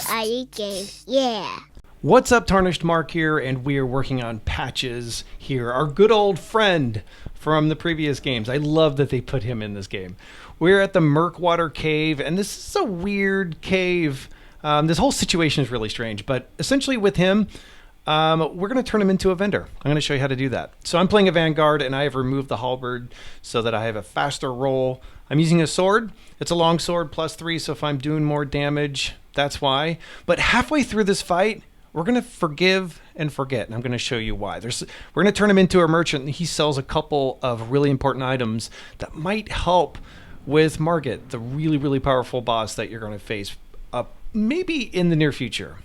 I.Eat.Games, yeah. What's up, Tarnished Mark here, and we are working on Patches here, our good old friend from the previous games. I love that they put him in this game. We're at the Murkwater cave, and this is a weird cave. This whole situation is really strange, but essentially with him, we're going to turn him into a vendor. I'm going to show you how to do that. So I'm playing a Vanguard, and I have removed the halberd so that I have a faster roll. I'm using a sword. It's a long sword, +3, so if I'm doing more damage, that's why. But halfway through this fight, we're going to forgive and forget, and I'm going to show you why. We're going to turn him into a merchant, and he sells a couple of really important items that might help with Margit, the really, really powerful boss that you're going to face maybe in the near future.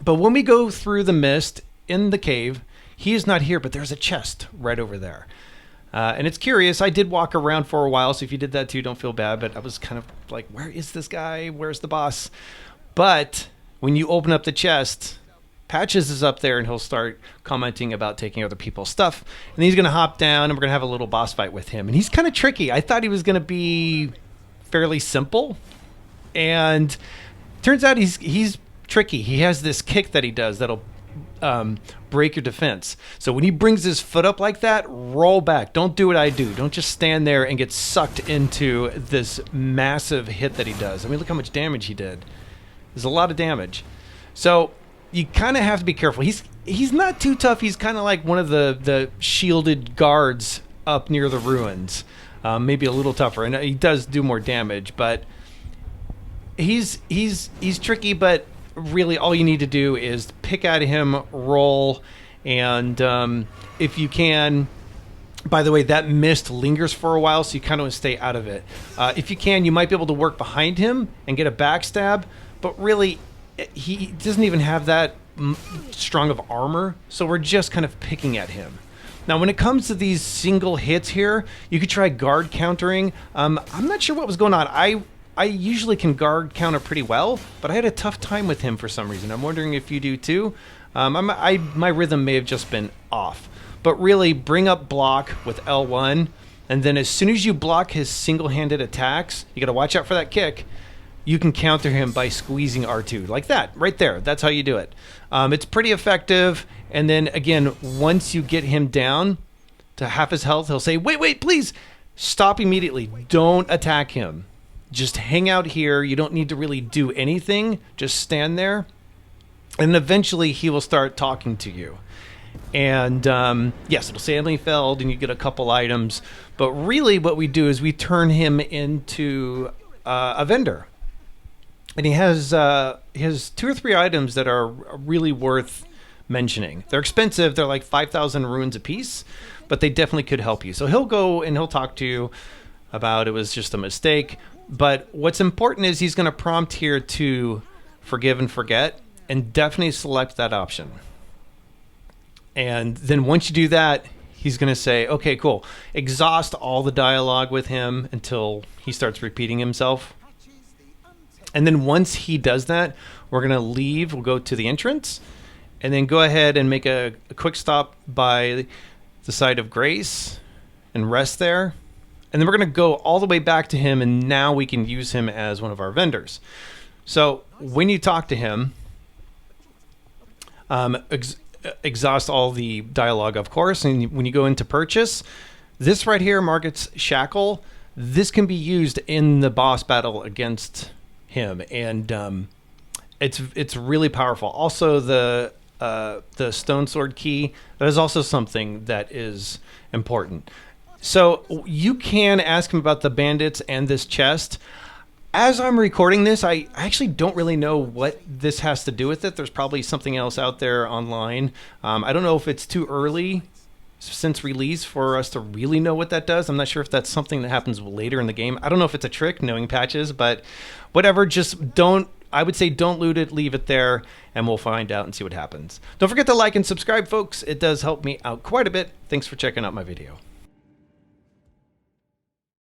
But when we go through the mist in the cave, he is not here, but there's a chest right over there. And it's curious. I did walk around for a while, so if you did that too, don't feel bad. But I was kind of like, where is this guy? Where's the boss? But when you open up the chest, Patches is up there, and he'll start commenting about taking other people's stuff. And he's going to hop down, and we're going to have a little boss fight with him. And he's kind of tricky. I thought he was going to be fairly simple. And turns out he's tricky. He has this kick that he does that'll break your defense. So when he brings his foot up like that, roll back. Don't do what I do. Don't just stand there and get sucked into this massive hit that he does. I mean, look how much damage he did. There's a lot of damage. So you kind of have to be careful. He's not too tough. He's kind of like one of the shielded guards up near the ruins. Maybe a little tougher. And he does do more damage, but he's tricky, but really all you need to do is pick at him, roll, and if you can, by the way, that mist lingers for a while, so you kind of stay out of it. If you can, you might be able to work behind him and get a backstab, but really he doesn't even have that strong of armor, so we're just kind of picking at him. Now, when it comes to these single hits here, you could try guard countering. I'm not sure what was going on. I usually can guard counter pretty well, but I had a tough time with him for some reason. I'm wondering if you do too. My rhythm may have just been off. But really, bring up block with L1, and then as soon as you block his single-handed attacks, you got to watch out for that kick. You can counter him by squeezing R2 like that, right there. That's how you do it. It's pretty effective. And then again, once you get him down to half his health, he'll say, "Wait, please stop immediately. Don't attack him. Just hang out here. You don't need to really do anything. Just stand there." And eventually he will start talking to you. And yes, it'll say Emily Feld, and you get a couple items. But really what we do is we turn him into a vendor. And he has 2 or 3 items that are really worth mentioning. They're expensive. They're like 5,000 runes a piece, but they definitely could help you. So he'll go and he'll talk to you about it was just a mistake. But what's important is he's going to prompt here to forgive and forget, and definitely select that option. And then once you do that, he's going to say, okay, cool. Exhaust all the dialogue with him until he starts repeating himself. And then once he does that, we're going to leave. We'll go to the entrance and then go ahead and make a quick stop by the site of grace and rest there. And then we're going to go all the way back to him, and now we can use him as one of our vendors. So when you talk to him, exhaust all the dialogue, of course. And when you go into purchase, this right here, Margit's Shackle, this can be used in the boss battle against him. And it's really powerful. Also, the Stonesword key, that is also something that is important. So you can ask him about the bandits and this chest. As I'm recording this, I actually don't really know what this has to do with it. There's probably something else out there online. I don't know if it's too early since release for us to really know what that does. I'm not sure if that's something that happens later in the game. I don't know if it's a trick, knowing Patches, but whatever, just don't, I would say don't loot it, leave it there, and we'll find out and see what happens. Don't forget to like and subscribe, folks. It does help me out quite a bit. Thanks for checking out my video.